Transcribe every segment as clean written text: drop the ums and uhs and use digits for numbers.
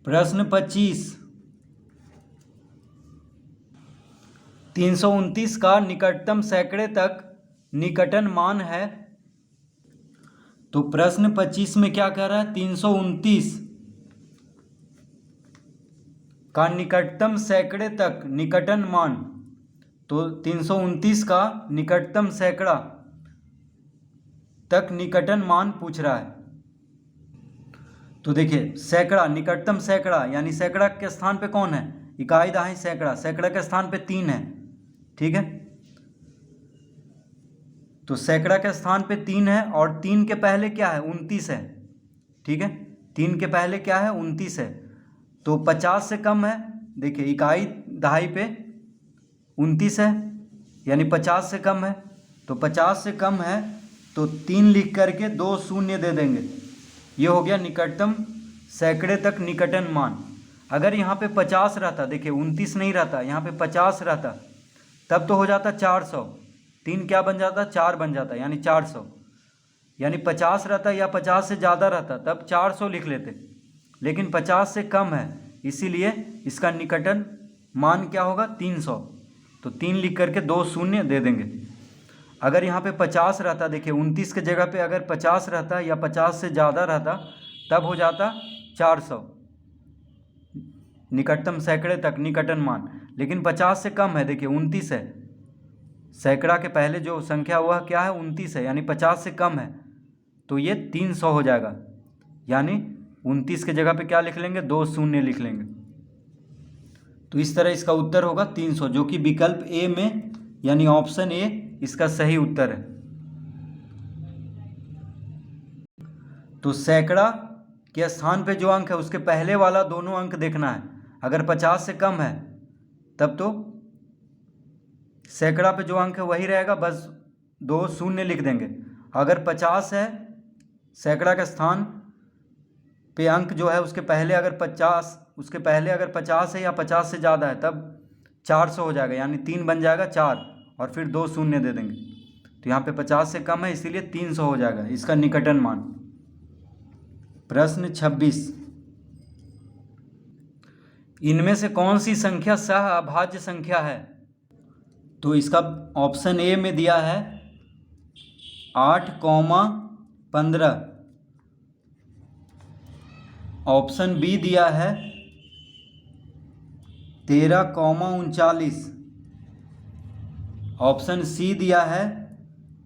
प्रश्न 25, 329 का निकटतम सैकड़े तक निकटन मान है। तो प्रश्न 25 में क्या कह रहा है, 329 का निकटतम सैकड़े तक निकटन मान। तो 329 का निकटतम सैकड़ा तक निकटन मान पूछ रहा है। तो देखिए सैकड़ा, निकटतम सैकड़ा यानी सैकड़ा के स्थान पे कौन है, इकाई दहाई सैकड़ा, सैकड़ा के स्थान पे 3 है। ठीक है, तो सैकड़ा के स्थान पे 3 है और 3 के पहले क्या है, 29 है। ठीक है, 3 के पहले क्या है, 29 है। तो 50 से कम है। देखिए इकाई दहाई पे 29 है यानी 50 से कम है। तो 50 से कम है तो 3 लिख करके 2 शून्य दे देंगे। ये हो गया निकटतम सैकड़े तक निकटन मान। अगर यहाँ पे 50 रहता, देखिए 29 नहीं रहता, यहाँ पे 50 रहता, तब तो हो जाता 400। 3 क्या बन जाता, 4 बन जाता, यानी 400। यानी 50 रहता या 50 से ज़्यादा रहता तब 400 लिख लेते, लेकिन 50 से कम है इसीलिए इसका निकटन मान क्या होगा, 300। तो 3 लिख करके 2 शून्य दे देंगे। अगर यहाँ पे 50 रहता, देखिए 29 के जगह पे अगर 50 रहता या 50 से ज़्यादा रहता तब हो जाता 400 निकटतम सैकड़े तक निकटन मान। लेकिन 50 से कम है, देखिए 29 है, सैकड़ा के पहले जो संख्या हुआ क्या है, 29 है, यानी 50 से कम है, तो ये 300 हो जाएगा। यानी 29 के जगह पे क्या लिख लेंगे, 2 शून्य लिख लेंगे। तो इस तरह इसका उत्तर होगा 300, जो कि विकल्प ए में यानी ऑप्शन ए इसका सही उत्तर है। तो सैकड़ा के स्थान पे जो अंक है उसके पहले वाला दोनों अंक देखना है। अगर 50 से कम है तब तो सैकड़ा पे जो अंक है वही रहेगा, बस 2 शून्य लिख देंगे। अगर 50 है, सैकड़ा के स्थान पे अंक जो है उसके पहले अगर 50 है या 50 से ज़्यादा है तब 400 हो जाएगा, यानी 3 बन जाएगा 4 और फिर 2 शून्य दे देंगे। तो यहाँ पे 50 से कम है इसीलिए 300 हो जाएगा इसका निकटन मान। प्रश्न 26, इनमें से कौन सी संख्या सह अभाज्य संख्या है। तो इसका ऑप्शन ए में दिया है 8,15, ऑप्शन बी दिया है 13,39, ऑप्शन सी दिया है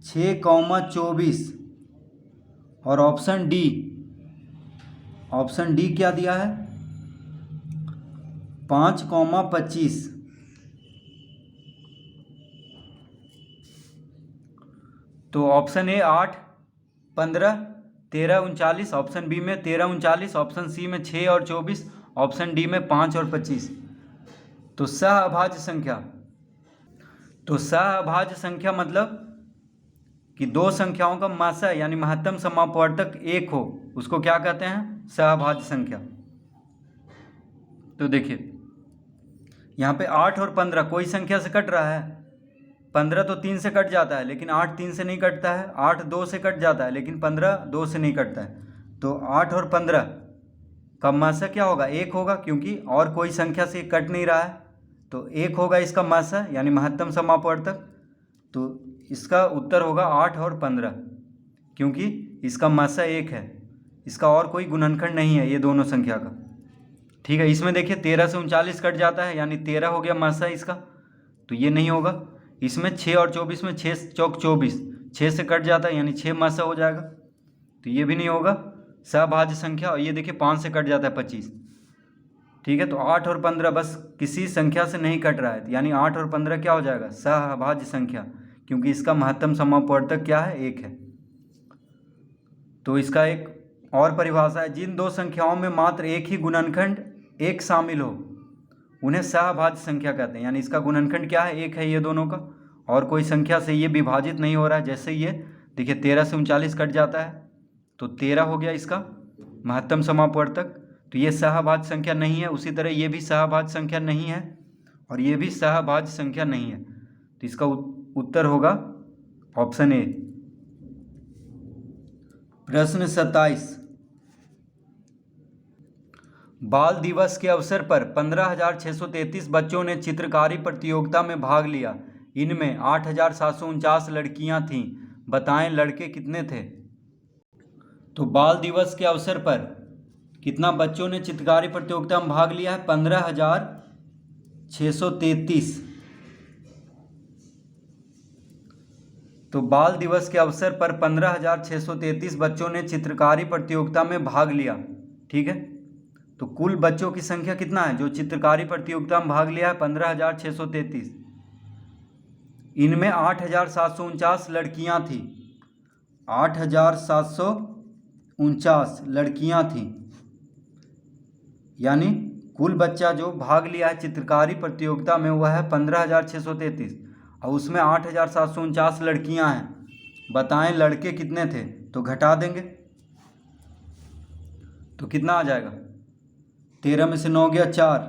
6,24 और ऑप्शन डी क्या दिया है, 5,25। तो ऑप्शन ए 8, 15, 13, 39, ऑप्शन बी में 13, 39, ऑप्शन सी में 6 और 24, ऑप्शन डी में 5 और 25। तो सह अभाज्य संख्या, तो सह अभाज्य संख्या मतलब कि दो संख्याओं का मासा यानी महत्तम समापवर्तक एक हो, उसको क्या कहते हैं, सहअभाज्य संख्या। तो देखिए यहाँ पे 8 और 15 कोई संख्या से कट रहा है। 15 तो 3 से कट जाता है लेकिन 8 3 से नहीं कटता है। 8 2 से कट जाता है लेकिन 15 2 से नहीं कटता है। तो 8 और 15 का मासा क्या होगा, 1 होगा, क्योंकि और कोई संख्या से कट नहीं रहा है। तो 1 होगा इसका मासा यानी महत्तम समापवर्तक। तो इसका उत्तर होगा 8 और 15, क्योंकि इसका मासा 1 है, इसका और कोई गुणनखंड नहीं है ये दोनों संख्या का। ठीक है, इसमें देखिए 13 से 39 कट जाता है यानी 13 हो गया मासा इसका, तो ये नहीं होगा। इसमें 6 और 24 में 6 चौक 24, 6 से कट जाता है यानी 6 मासा हो जाएगा, तो ये भी नहीं होगा सहभाज्य संख्या। और ये देखिए 5 से कट जाता है 25। ठीक है, तो 8 और 15 बस किसी संख्या से नहीं कट रहा है, यानी 8 और 15 क्या हो जाएगा, सहभाज्य संख्या, क्योंकि इसका महत्तम समापवर्तक क्या है, 1 है। तो इसका एक और परिभाषा है, जिन दो संख्याओं में मात्र एक ही गुणनखंड 1 शामिल हो उन्हें सहभाज्य संख्या कहते हैं। यानी इसका गुणनखंड क्या है, 1 है ये दोनों का, और कोई संख्या से ये विभाजित नहीं हो रहा है। जैसे ये देखिए 13 से 39 कट जाता है तो 13 हो गया इसका महत्तम समापवर्तक, तो ये सहभाज्य संख्या नहीं है। उसी तरह ये भी सहभाज्य संख्या नहीं है और ये भी सहभाज्य संख्या नहीं है। तो इसका उत्तर होगा ऑप्शन ए। प्रश्न 27, बाल दिवस के अवसर पर 15,633 बच्चों ने चित्रकारी प्रतियोगिता में भाग लिया। इनमें 8,749 लड़कियां थीं। बताएं लड़के कितने थे। तो बाल दिवस के अवसर पर कितना बच्चों ने चित्रकारी प्रतियोगिता में भाग लिया है? 15,633। तो बाल दिवस के अवसर पर 15,633 बच्चों ने चित्रकारी प्रतियोगिता में भाग लिया। ठीक है, तो कुल बच्चों की संख्या कितना है जो चित्रकारी प्रतियोगिता में भाग लिया है? 15,633। इनमें 8,749 लड़कियां थी। 8,749 लड़कियां थी, यानी कुल बच्चा जो भाग लिया है चित्रकारी प्रतियोगिता में वह है 15,633 और उसमें 8,749 लड़कियां हैं। बताएं लड़के कितने थे। तो घटा देंगे तो कितना आ जाएगा? 13 में से 9 गया 4,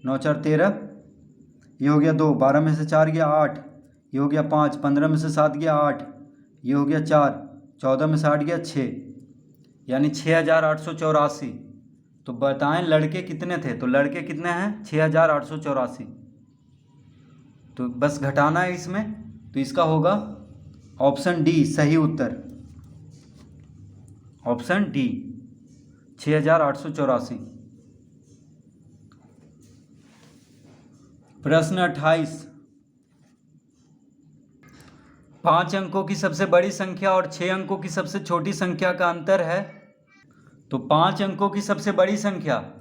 9 4 13, ये हो गया 2, 12 में से 4 गया 8, ये हो गया 5, 15 में से 7 गया 8, ये हो गया 4, 14 में से 8 गया 6, यानी 6,884। तो बताएं लड़के कितने थे। तो लड़के कितने हैं? 6,884। तो बस घटाना है इसमें, तो इसका होगा ऑप्शन डी सही उत्तर। Option D 6,884। प्रश्न 28। 5 अंकों की सबसे बड़ी संख्या और 6 अंकों की सबसे छोटी संख्या का अंतर है। तो 5 अंकों की सबसे बड़ी संख्या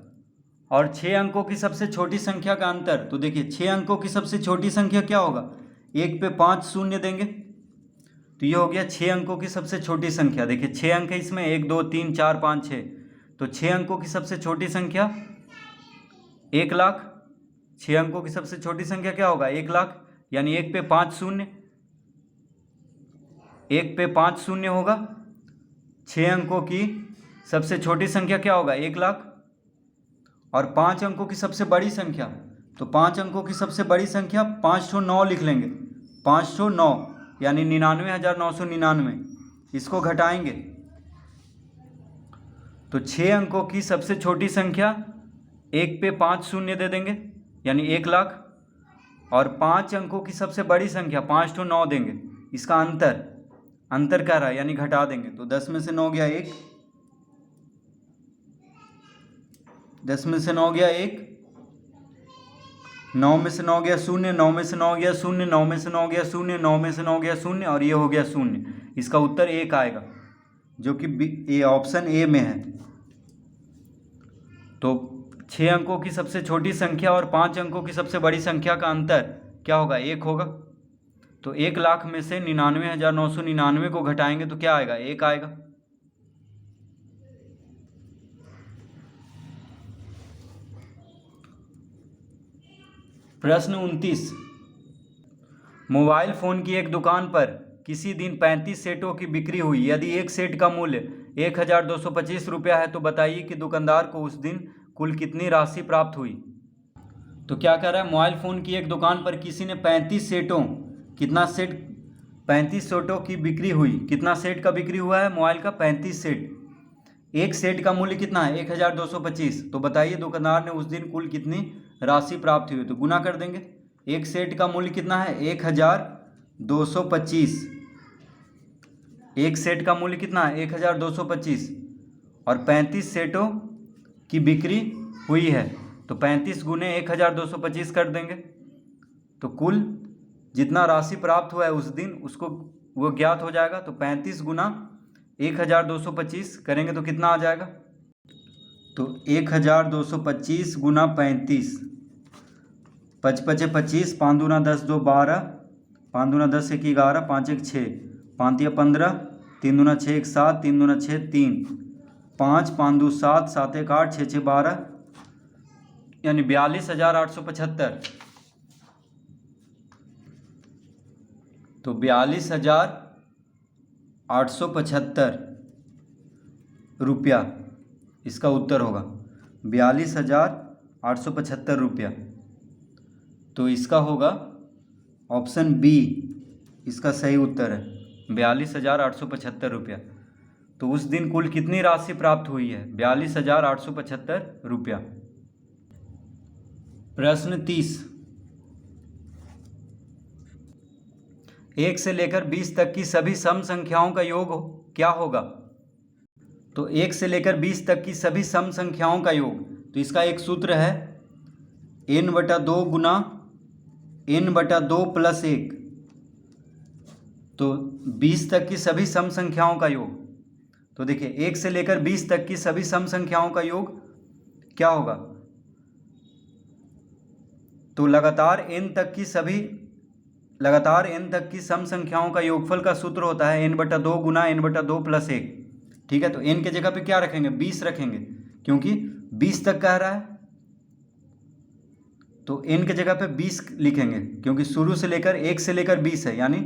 और 6 अंकों की सबसे छोटी संख्या का अंतर। तो देखिए 6 अंकों की सबसे छोटी संख्या क्या होगा? 1 पे 5 शून्य देंगे, तो ये हो गया 6 अंकों की सबसे छोटी संख्या। देखिए 6 अंक है इसमें, 1 2 3 4 5 6, तो 6 अंकों की सबसे छोटी संख्या 1 लाख। 6 अंकों की सबसे छोटी संख्या क्या होगा? 1 लाख, यानी 1 पे 5 शून्य, 1 पे 5 शून्य होगा। 6 अंकों की सबसे छोटी संख्या क्या होगा? 1 लाख। और 5 अंकों की सबसे बड़ी संख्या, तो 5 अंकों की सबसे बड़ी संख्या 5 ठो 9 लिख लेंगे, 5 ठो 9, यानी 99,999। इसको घटाएंगे तो 6 अंकों की सबसे छोटी संख्या 1 पे 5 शून्य दे देंगे, यानी 1 लाख। और 5 अंकों की सबसे बड़ी संख्या 5 ठो 9 देंगे। इसका अंतर क्या रहा, यानी घटा देंगे। तो 10 में से 9 गया 1, 10 में से 9 गया 1, 9 में से 9 गया 0, 9 में से 9 गया 0, 9 में से 9 गया 0, 9 में से 9 गया 0, और ये हो गया 0। इसका उत्तर 1 आएगा, जो कि ये ऑप्शन ए में है। तो 6 अंकों की सबसे छोटी संख्या और 5 अंकों की सबसे बड़ी संख्या का अंतर क्या होगा? 1 होगा। तो 1 लाख में से 99,999 को घटाएंगे तो क्या आएगा? 1 आएगा। प्रश्न 29। मोबाइल फ़ोन की एक दुकान पर किसी दिन 35 सेटों की बिक्री हुई। यदि एक सेट का मूल्य 1,225 रुपया है तो बताइए कि दुकानदार को उस दिन कुल कितनी राशि प्राप्त हुई। तो क्या कह रहा है? मोबाइल फ़ोन की एक दुकान पर किसी ने 35 सेटों, कितना सेट? 35 सेटों की बिक्री हुई। कितना सेट का बिक्री हुआ है मोबाइल का? 35 सेट। एक सेट का मूल्य कितना है? 1,225। तो बताइए दुकानदार ने उस दिन कुल कितनी राशि प्राप्त हुई। तो गुना कर देंगे। एक सेट का मूल्य कितना है? 1,225। एक सेट का मूल्य कितना है? 1,225 और 35 सेटों की बिक्री हुई है, तो 35 गुने 1,225 कर देंगे, तो कुल जितना राशि प्राप्त हुआ है उस दिन उसको वो ज्ञात हो जाएगा। तो 35 गुना 1,225 करेंगे तो कितना आ जाएगा? तो 1,225 गुना 35, 5 5 25, 5 दूना 10, 2 12, 5 दूना 10, 1 11, 5 1 6, 5 3 15, 3 दूना 6 1 7, 3 दूना 6 3, 5 5 2 7, 7 1 8, 6 6 12, यानी 42,875। तो 42,875 रुपया इसका उत्तर होगा। 42,875 रुपया। तो इसका होगा ऑप्शन बी, इसका सही उत्तर है 42,875 रुपया। तो उस दिन कुल कितनी राशि प्राप्त हुई है? 42,875 रुपया। प्रश्न 30, 1 से लेकर 20 तक की सभी सम संख्याओं का योग क्या होगा? तो 1 से लेकर 20 तक की सभी सम संख्याओं का योग, तो इसका एक सूत्र है n/2 गुना n/2 + 1। तो 20 तक की सभी सम संख्याओं का योग, तो देखिए 1 से लेकर 20 तक की सभी सम संख्याओं का योग क्या होगा? तो लगातार n तक की सम संख्याओं का योगफल का सूत्र होता है n/2 गुना n/2 + 1। ठीक है, तो n के जगह पे क्या रखेंगे? 20 रखेंगे, क्योंकि 20 तक कह रहा है, तो n के जगह पे 20 लिखेंगे, क्योंकि शुरू से लेकर 1 से लेकर 20 है, यानी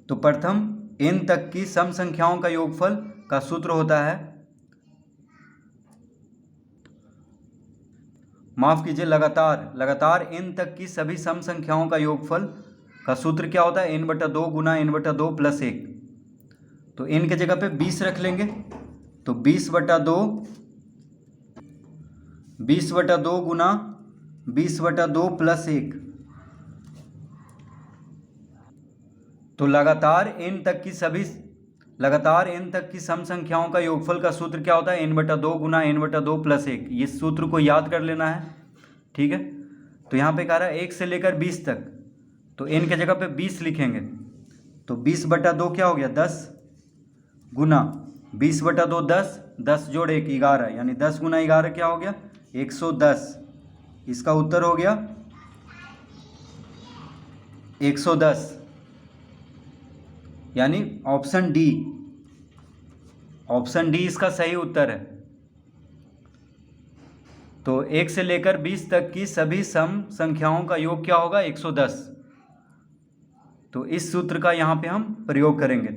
तो प्रथम n तक की सम संख्याओं का योगफल का सूत्र होता है, माफ कीजिए, लगातार n तक की सभी सम संख्याओं का योगफल का सूत्र क्या होता है? n/2 गुना n/2 + 1। तो n के जगह पे 20 रख लेंगे, तो 20/2 गुना 20/2 + 1। तो लगातार n तक की सम संख्याओं का योगफल का सूत्र क्या होता है? n/2 गुना n/2 + 1। ये सूत्र को याद कर लेना है। ठीक है, तो यहाँ पे कह रहा है 1 से लेकर 20 तक, तो n के जगह पे 20 लिखेंगे, तो 20/2 क्या हो गया? 10 गुना 20/2 10, 10 जोड़ 1 11, यानी 10 गुना 11 क्या हो गया? 110। इसका उत्तर हो गया 110, यानी ऑप्शन डी इसका सही उत्तर है। तो 1 से लेकर 20 तक की सभी सम संख्याओं का योग क्या होगा? 110। तो इस सूत्र का यहाँ पे हम प्रयोग करेंगे,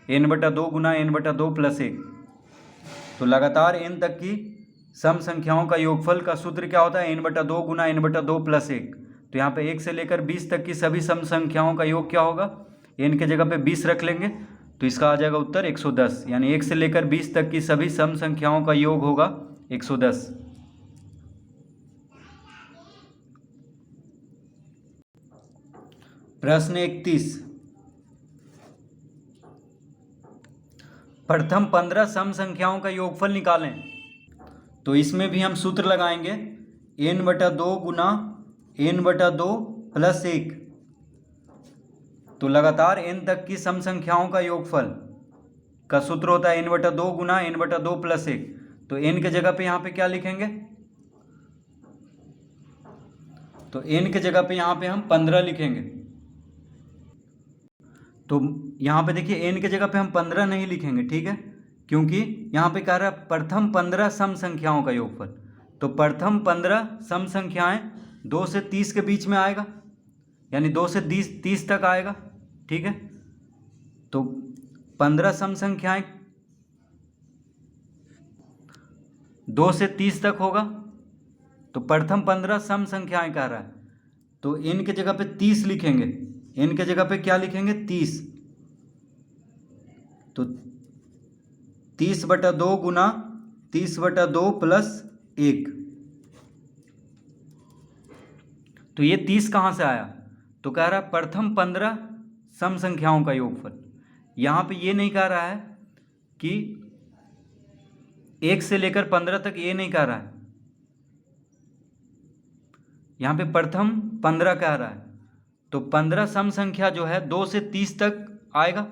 n/2 गुना n/2 + 1। तो लगातार n तक की सम संख्याओं का योगफल का सूत्र क्या होता है? n/2 गुना n/2 + 1। तो यहाँ पे 1 से लेकर 20 तक की सभी सम संख्याओं का योग क्या होगा? n के जगह पे 20 रख लेंगे, तो इसका आ जाएगा उत्तर 110, यानी 1 से लेकर 20 तक की सभी सम संख्याओं का योग होगा 110। प्रश्न 31, प्रथम 15 सम संख्याओं का योगफल निकालें। तो इसमें भी हम सूत्र लगाएंगे n/2 गुना n/2 + 1। तो लगातार n तक की सम संख्याओं का योगफल का सूत्र होता है n/2 गुना n/2 + 1। तो n के जगह पे यहाँ पे क्या लिखेंगे? तो n के जगह पे यहाँ पे हम 15 लिखेंगे। तो यहाँ पे देखिए n के जगह पे हम 15 नहीं लिखेंगे, ठीक है, क्योंकि यहाँ पे कह रहा है प्रथम 15 सम संख्याओं का योगफल। तो प्रथम 15 सम संख्याएं 2 से 30 के बीच में आएगा, यानी 2 से 30 तक आएगा। ठीक है, तो 15 सम संख्याएं 2 से 30 तक होगा। तो प्रथम 15 सम संख्याएं कह रहा है, तो n के जगह पे 30 लिखेंगे। n के जगह पे क्या लिखेंगे? 30। तो 30/2 गुना 30/2 + 1। तो ये 30 कहाँ से आया? तो कह रहा है प्रथम 15 सम संख्याओं का योगफल। यहाँ पे ये नहीं कह रहा है कि 1 से लेकर 15 तक, ये नहीं कह रहा है, यहाँ पे प्रथम 15 कह रहा है। तो 15 सम संख्या जो है 2 से 30 तक आएगा।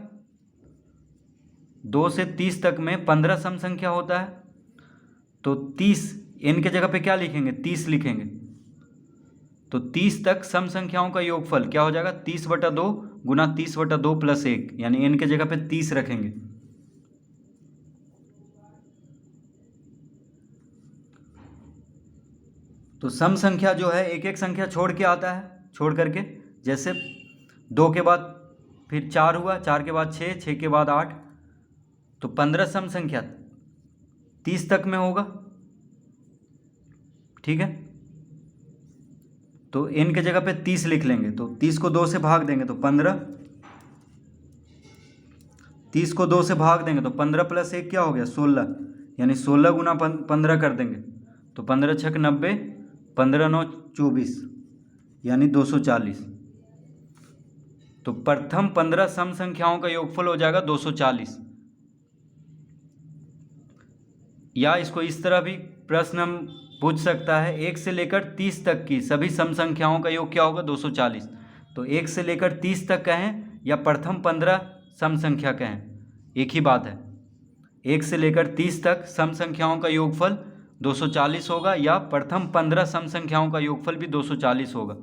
2 से 30 तक में 15 सम संख्या होता है। तो 30, n के जगह पे क्या लिखेंगे? 30 लिखेंगे। तो 30 तक सम संख्याओं का योगफल क्या हो जाएगा? 30/2 गुना 30/2 + 1, यानी n के जगह पे 30 रखेंगे। तो सम संख्या जो है एक एक संख्या छोड़ के आता है, छोड़ करके, जैसे 2 के बाद फिर 4 हुआ, 4 के बाद 6, 6 के बाद 8। तो 15 सम संख्या 30 तक में होगा। ठीक है, तो n के जगह पे 30 लिख लेंगे। तो 30 को 2 से भाग देंगे तो 15, 30 को 2 से भाग देंगे तो 15 प्लस 1 क्या हो गया 16, यानी 16 गुना 15 कर देंगे तो 15 छक 90, 15 9 24, यानी 240। तो प्रथम 15 सम संख्याओं का योगफल हो जाएगा 240। या इसको इस तरह भी प्रश्न हम पूछ सकता है, 1 से लेकर 30 तक की सभी सम संख्याओं का योग क्या होगा 240। तो 1 से लेकर 30 तक कहें या प्रथम 15 सम संख्या कहें, एक ही बात है। 1 से लेकर 30 तक सम संख्याओं का योगफल 240 होगा या प्रथम 15 सम संख्याओं का योगफल भी 240 होगा।